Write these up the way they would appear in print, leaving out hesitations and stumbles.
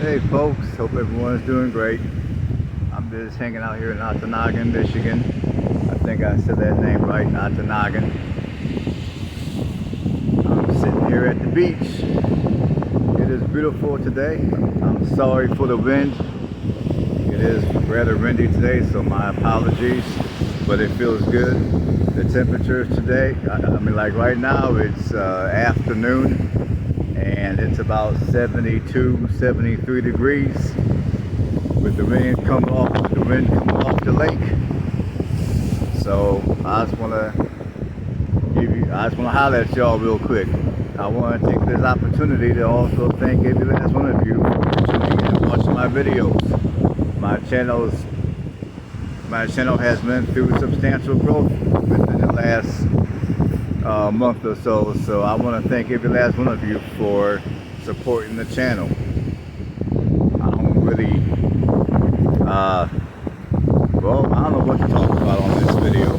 Hey folks, hope everyone's doing great. I'm just hanging out here in Ontonagon, Michigan. I think I said that name right, Ontonagon. I'm sitting here at the beach. It is beautiful today. I'm sorry for the wind. It is rather windy today, so my apologies, but it feels good. The temperatures today, like right now it's afternoon and it's about 72, 73 degrees with the wind coming off the lake. So I just want to holler at y'all real quick. I want to take this opportunity to also thank every last one of you for tuning in and watching my videos. My channel has been through substantial growth within the last month or so. So I want to thank every last one of you for supporting the channel. I don't really, I don't know what to talk about on this video.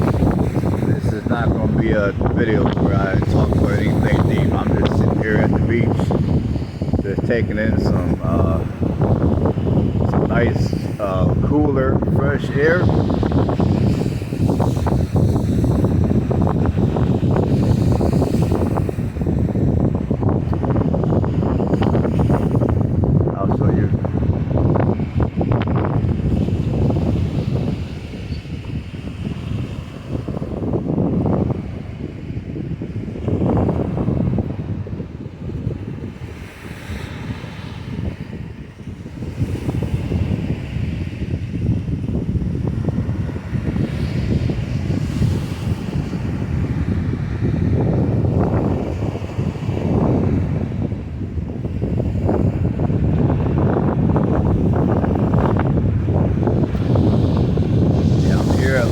This is not going to be a video where I talk about anything deep. I'm just sitting here at the beach, just taking in some nice, cooler, fresh air. I'll show you.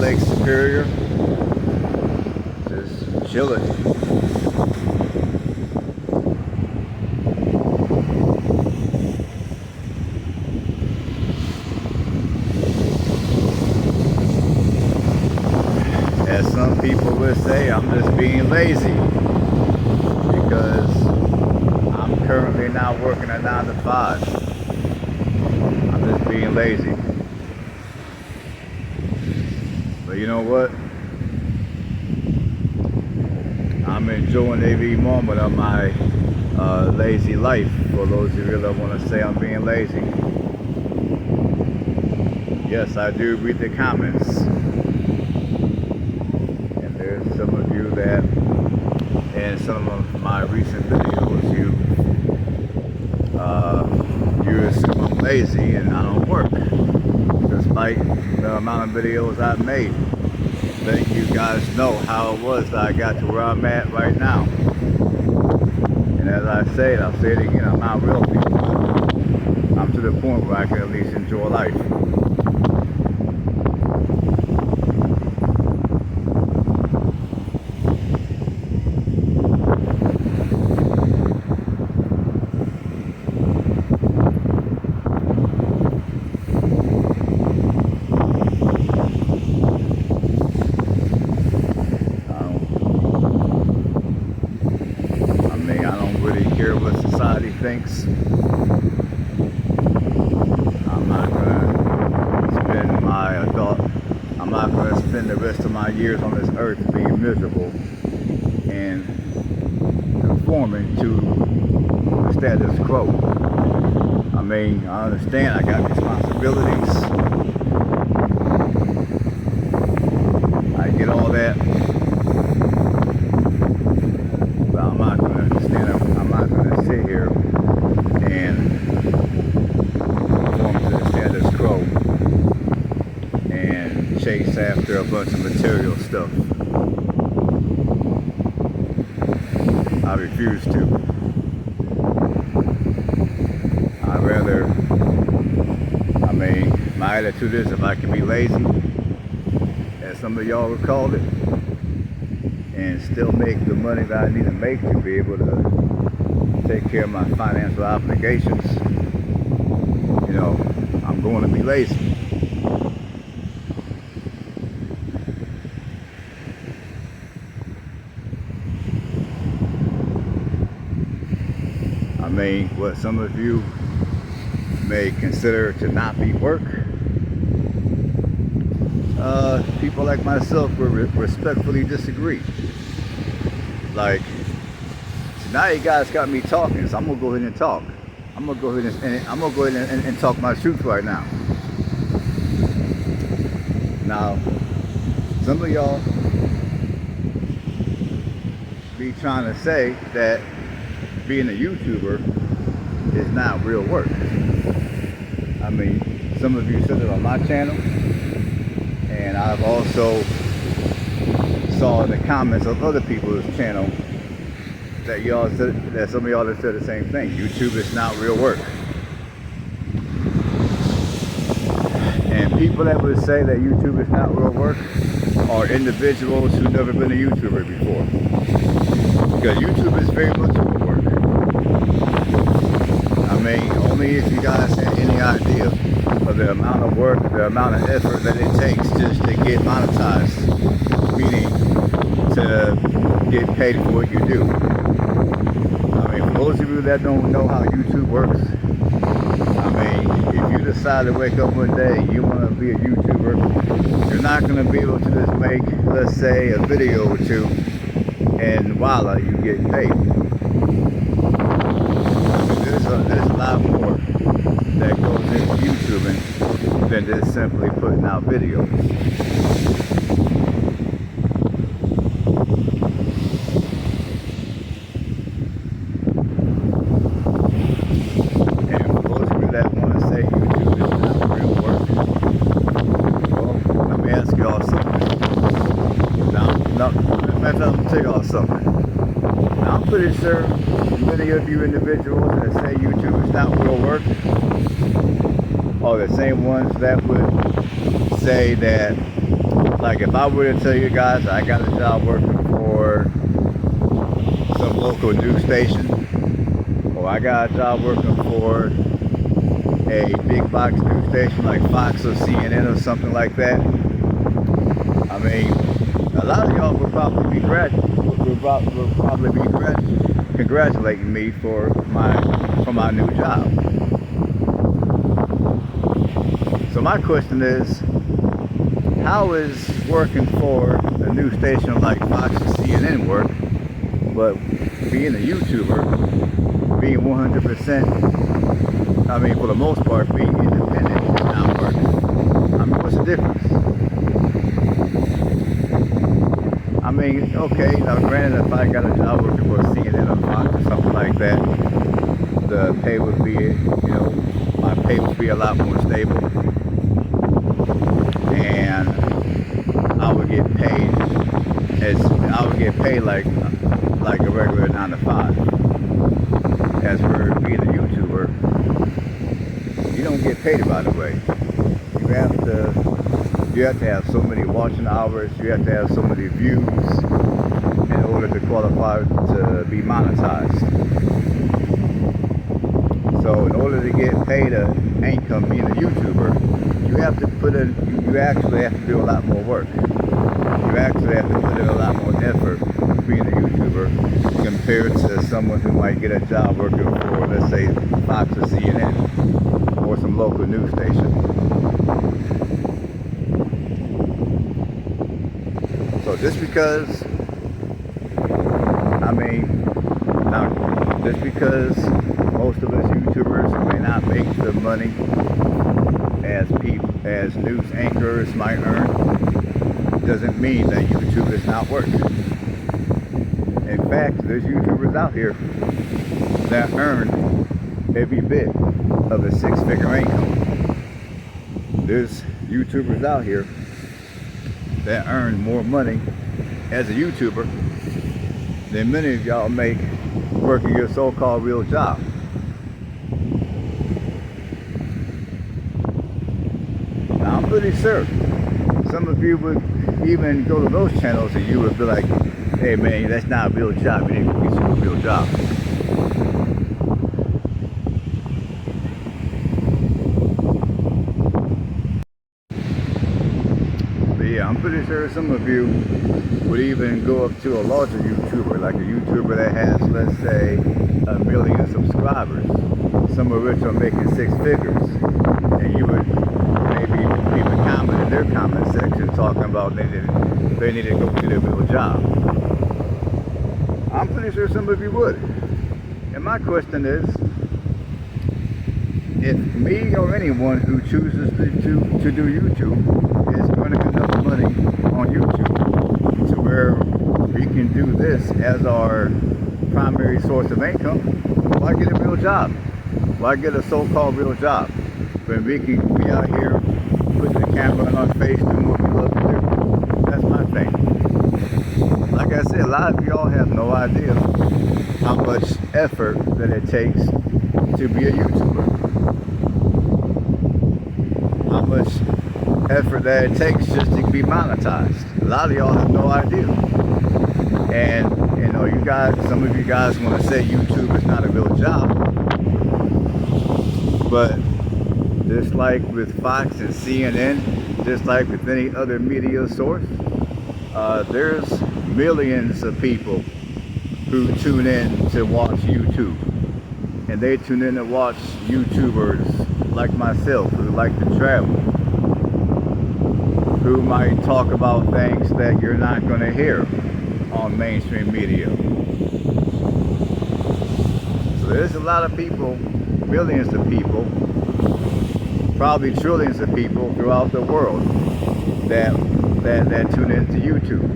Lake Superior, just chilling. As some people would say, I'm just being lazy because I'm currently not working a 9 to 5. I'm just being lazy. But you know what? I'm enjoying every moment of my lazy life. For those who really want to say I'm being lazy. Yes, I do read the comments. And there's some of you that, in some of my recent videos, you assume I'm lazy and I don't work. Despite the amount of videos I've made, letting you guys know how it was that I got to where I'm at right now. And as I said, I'll say it again, I'm not real people. I'm to the point where I can at least enjoy life. I don't really care what society thinks. I'm not gonna spend the rest of my years on this earth being miserable and conforming to the status quo. I understand I got responsibilities. I get all that. I'm not going to sit here and conform to the status quo and chase after a bunch of material stuff. I refuse to. My attitude is if I can be lazy, as some of y'all would call it, and still make the money that I need to make to be able to take care of my financial obligations, I'm going to be lazy. I mean, what some of you may consider to not be work, people like myself will respectfully disagree. Like, so now you guys got me talking, so I'm gonna go ahead and talk. I'm gonna go ahead and talk my truth right now. Now, some of y'all be trying to say that being a YouTuber is not real work. I mean, some of you said it on my channel, and I've also saw in the comments of other people's channel that y'all said, that some of y'all have said the same thing. YouTube is not real work. And people that would say that YouTube is not real work are individuals who've never been a YouTuber before. Because YouTube is very much real work. I mean, only if you guys have any idea of the amount of work, the amount of effort that it takes just to get monetized, meaning to get paid for what you do. I mean, for those of you that don't know how YouTube works, I mean, if you decide to wake up one day and you want to be a YouTuber, you're not going to be able to just make, let's say, a video or two and voila, you get paid. There's a lot more that goes into YouTubing than just simply putting out videos. And for those of you that want to say YouTube is not real work, well, let me ask y'all something. Now, I'm going to tell y'all something. Now, I'm pretty sure many of you individuals that say YouTube is not real work are the same ones that would say that, like, if I were to tell you guys I got a job working for some local news station, or I got a job working for a big box news station like Fox or CNN or something like that, I mean, a lot of y'all will probably be congratulating me for my new job. So my question is, how is working for a news station like Fox or CNN work, but being a YouTuber, being 100%, I mean, for the most part, being independent is not work? I mean, what's the difference? I mean, okay, now granted, if I got a job working for CNN or Fox or something like that, the pay would be, you know, my pay would be a lot more stable, and I would get paid like a regular 9 to 5. As for being a YouTuber, you don't get paid right away. You have to have so many watching hours, you have to have so many views in order to qualify to be monetized. So in order to get paid an income being a YouTuber, you actually have to do a lot more work. You actually have to put in a lot more effort being a YouTuber compared to someone who might get a job working for, let's say, Fox or CNN or some local news station. So just because, I mean, now, just because most of us YouTubers may not make the money as news anchors might earn, doesn't mean that YouTube is not work. In fact, there's YouTubers out here that earn every bit of a 6-figure income. There's YouTubers out here that earn more money as a YouTuber than many of y'all make working your so-called real job. Now, I'm pretty sure some of you would even go to those channels and you would be like, hey man, that's not a real job, you need to get you a real job. But yeah, I'm pretty sure some of you would even go up to a larger YouTuber, like a YouTuber that has, let's say, 1 million subscribers, some of which are making six figures, and you would maybe even comment in their comment section talking about they need to go get a real job. I'm pretty sure some of you would. And my question is, if me or anyone who chooses to do YouTube is earning enough money on YouTube to where we can do this as our primary source of income, why get a real job? Why get a so-called real job when we can be out here putting the camera on our face doing what we love to do? That's my thing. Like I said, a lot of y'all have no idea how much effort that it takes to be a YouTuber. How much effort that it takes just to be monetized. A lot of y'all have no idea. And you know, some of you guys want to say YouTube is not a real job, but just like with Fox and CNN, just like with any other media source, there's millions of people who tune in to watch YouTube, and they tune in to watch YouTubers like myself who like to travel, who might talk about things that you're not going to hear on mainstream media. So there's a lot of people, millions of people, probably trillions of people throughout the world that tune into YouTube.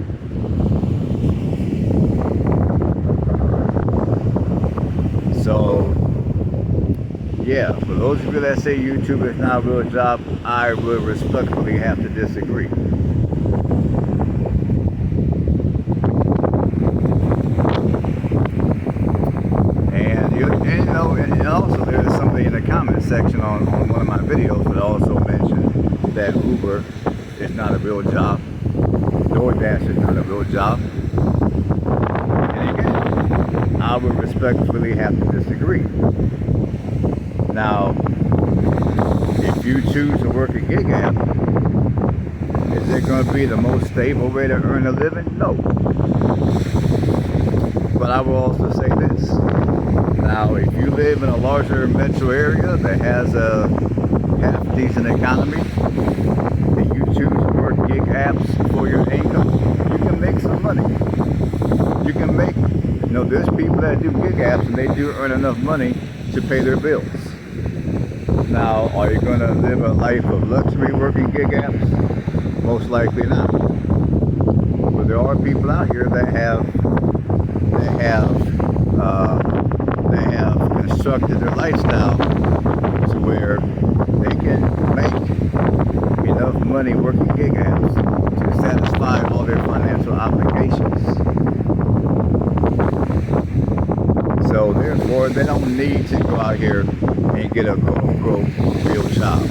So yeah, for those of you that say YouTube is not a real job, I would respectfully have to disagree. And also there's somebody in the comment section on one of my videos that also mentioned that Uber is not a real job, DoorDash is not a real job. And again, I would respectfully have to disagree. Now, if you choose to work a gig app, is it going to be the most stable way to earn a living? No. But I will also say this. Now, if you live in a larger metro area that has a half-decent economy, and you choose to work gig apps for your income, you can make some money. You can make, you know, there's people that do gig apps and they do earn enough money to pay their bills. Now, are you going to live a life of luxury working gig apps? Most likely not. But there are people out here that have constructed their lifestyle to where they can make enough money working gig apps to satisfy all their financial obligations. So therefore, they don't need to go out here and get a quote-unquote real job.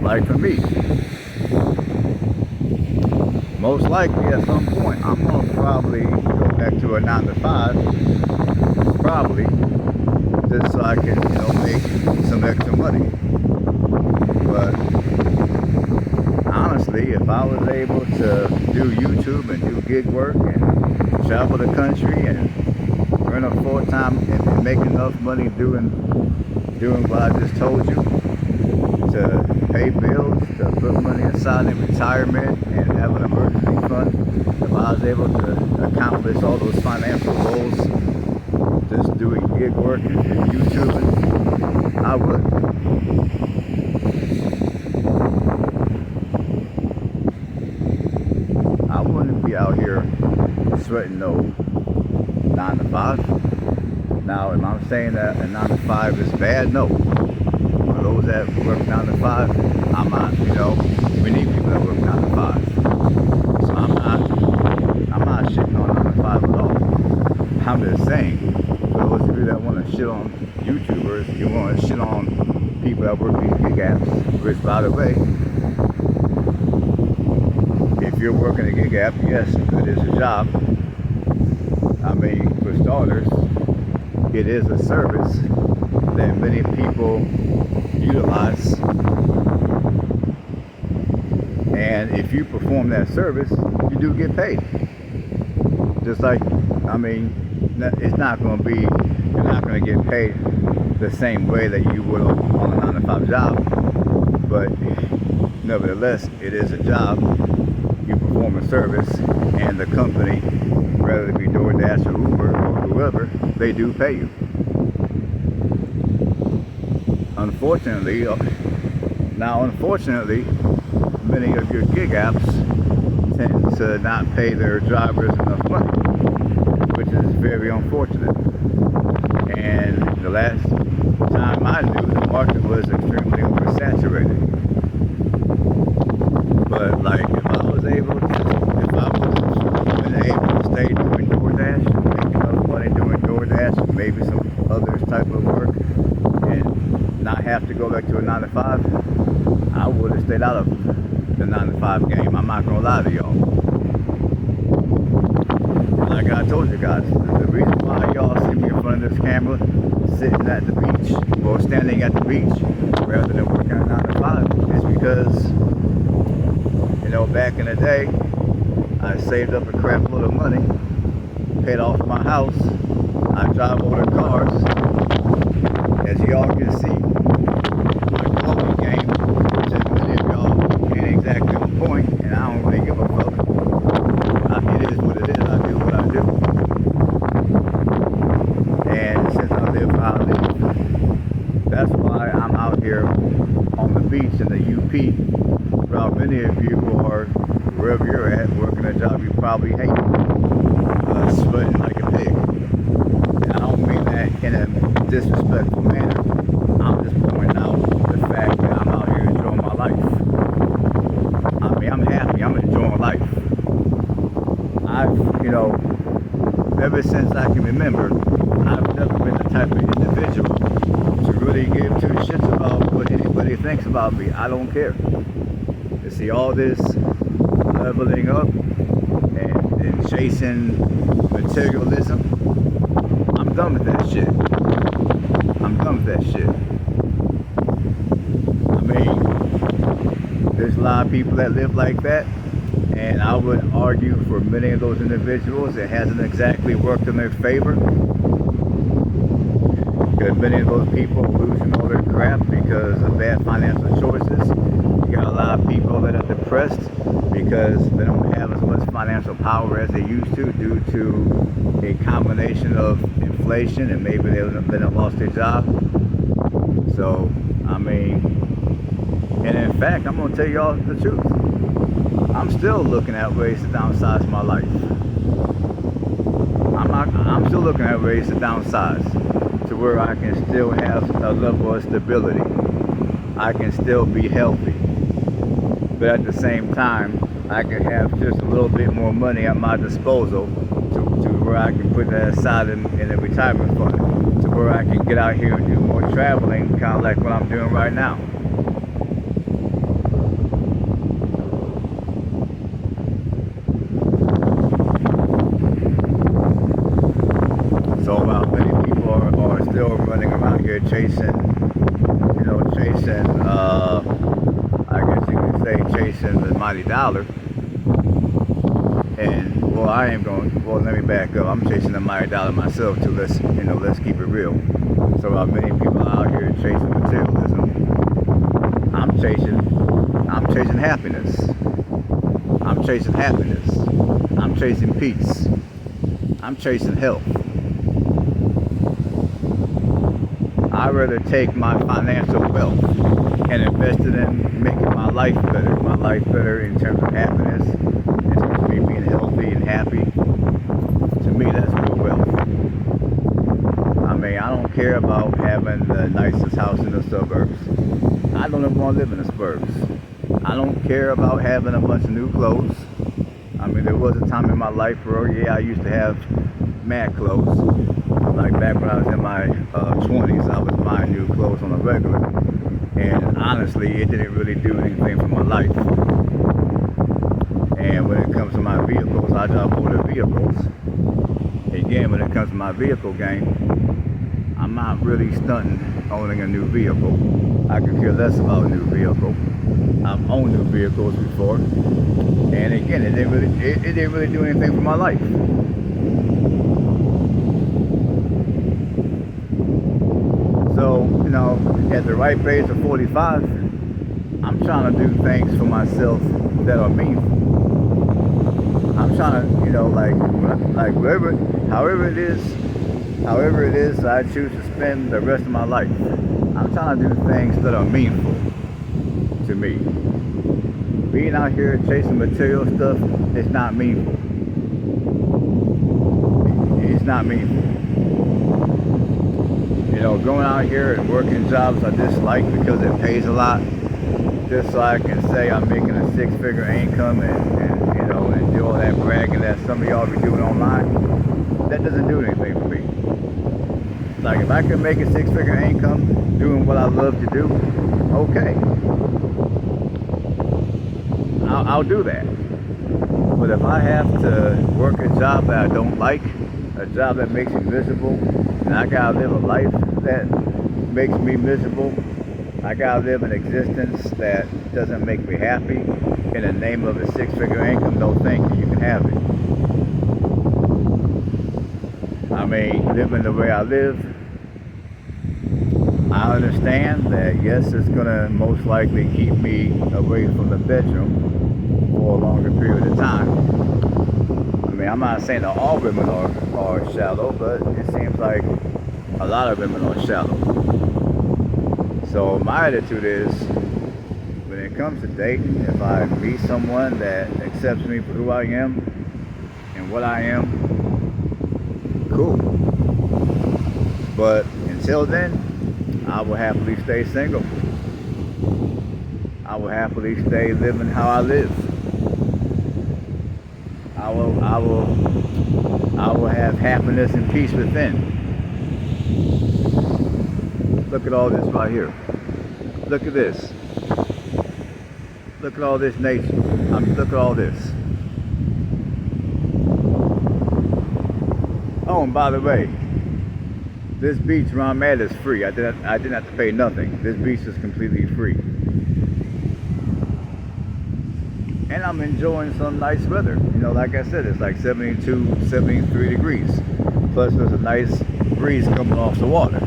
Like for me, most likely at some point, I'm going to probably go back to a 9 to 5, probably, just so I can, you know, make some extra money. But honestly, if I was able to do YouTube and do gig work and travel the country and earn a full-time and make enough money doing what I just told you, to pay bills, to put money aside in retirement and have an emergency fund, if I was able to accomplish all those financial goals just doing gig work and YouTubing, I would. I wouldn't be out here sweating no 9 to 5. Now, am I saying that a 9 to 5 is bad? No. For those that work 9 to 5, I'm not, you know, we need people that work 9 to 5. So I'm not shitting on 9 to 5 at all. I'm just saying, for those of you that want to shit on YouTubers, you want to shit on people that work these gig apps, which, by the way, if you're working a gig app, yes, it is a job. I mean, for starters, it is a service that many people utilize. And if you perform that service, you do get paid. Just like, I mean, it's not going to be, you're not going to get paid the same way that you would on a 9 to 5 job, but nevertheless, it is a job. You perform a service, and the company, whether it be DoorDash or Uber or whoever, they do pay you. Unfortunately, many of your gig apps tend to not pay their drivers enough money, which is very unfortunate. And the last time I knew, the market was extremely oversaturated. But like, if I would have been able to stay doing DoorDash, make enough money doing DoorDash, maybe some other type of work, and not have to go back to a 9 to 5, I would have stayed out of the 9 to 5 game. I'm not gonna lie to y'all. Like I told you guys, the reason why y'all see me in front of this camera sitting at the beach or standing at the beach rather than working at 9 to 5 is because, you know, back in the day, I saved up a crap load of money, paid off my house, I drive older cars. As y'all can see, my clothing game, which is many of y'all ain't exactly on point, and I don't really give a fuck. It is what it is. I do what I do. And since I live where I live, that's why I'm out here on the beach in the UP, while many of you are wherever you're at, working a job you probably hate, sweating like a pig. And I don't mean that in a disrespectful manner. I'm just pointing out the fact that I'm out here enjoying my life. I mean, I'm happy. I'm enjoying life. Ever since I can remember, I've never been the type of individual to really give two shits about what anybody thinks about me. I don't care. You see, all this leveling up and chasing materialism, I'm done with that shit. I'm done with that shit. I mean, there's a lot of people that live like that, and I would argue for many of those individuals it hasn't exactly worked in their favor, because many of those people are losing all their crap because of bad financial choices. You got a lot of people that are depressed because they don't have as much financial power as they used to due to a combination of inflation, and maybe they've lost their job. So, I mean, and in fact, I'm going to tell y'all the truth. I'm still looking at ways to downsize my life. I'm still looking at ways to downsize to where I can still have a level of stability. I can still be healthy. But at the same time, I can have just a little bit more money at my disposal to where I can put that aside in a retirement fund, to where I can get out here and do more traveling, kind of like what I'm doing right now. So while many people are still running around here chasing, I guess you could say chasing the mighty dollar. And let me back up. I'm chasing the mighty dollar myself too. Let's keep it real. So while many people out here chasing materialism, I'm chasing happiness. I'm chasing happiness. I'm chasing peace. I'm chasing health. I'd rather take my financial wealth and invest it in making my life better. My life better in terms of happiness, in terms of me being healthy and happy. To me, that's real wealth. I mean, I don't care about having the nicest house in the suburbs. I don't even want to live in the suburbs. I don't care about having a bunch of new clothes. I mean, there was a time in my life where, I used to have mad clothes. Like back when I was in my 20s, I was buying new clothes on a regular. And honestly, it didn't really do anything for my life. And when it comes to my vehicles, I drive older vehicles. Again, when it comes to my vehicle game, I'm not really stunting owning a new vehicle. I could care less about a new vehicle. I've owned new vehicles before. And again, it didn't really do anything for my life. So you know, at the right age of 45, I'm trying to do things for myself that are meaningful. I'm trying to, you know, like whatever, however it is I choose to spend the rest of my life. I'm trying to do things that are meaningful to me. Being out here chasing material stuff is not meaningful. It's not meaningful. You know, going out here and working jobs I dislike because it pays a lot, just so I can say I'm making a six-figure income and you know, and do all that bragging that some of y'all be doing online, that doesn't do anything for me. Like, if I can make a six-figure income doing what I love to do, okay, I'll do that. But if I have to work a job that I don't like, a job that makes me miserable, and I gotta live a life that makes me miserable, I gotta live an existence that doesn't make me happy in the name of a six-figure income, no thank you, you can have it. I mean, living the way I live, I understand that yes, it's gonna most likely keep me away from the bedroom for a longer period of time. I mean, I'm not saying that all women are shallow, but it seems like a lot of women are shallow. So my attitude is, when it comes to dating, if I meet someone that accepts me for who I am and what I am, cool. But until then, I will happily stay single. I will happily stay living how I live. I will have happiness and peace within. Look at all this right here. Look at this. Look at all this nature. Look at all this. Oh, and by the way, this beach where I'm at is free. I didn't have to pay nothing. This beach is completely free. And I'm enjoying some nice weather. You know, like I said, it's like 72, 73 degrees. Plus there's a nice breeze coming off the water.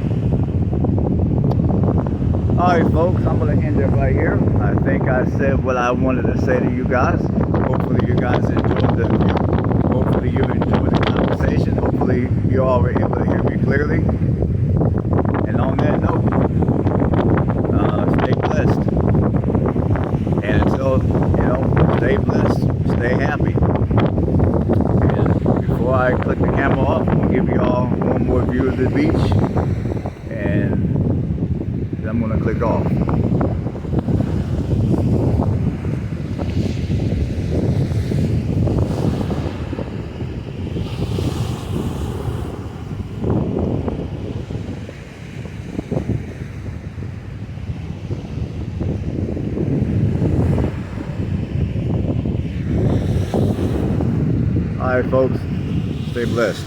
Alright folks, I'm going to end it right here. I think I said what I wanted to say to you guys. Hopefully you guys enjoyed the view. Hopefully you enjoyed the conversation. Hopefully you all were able to hear me clearly. And on that note, stay blessed. And until, you know, stay blessed, stay happy. And before I click the camera off, I'm going to give you all one more view of the beach. And I'm going to click off. Alright folks, stay blessed.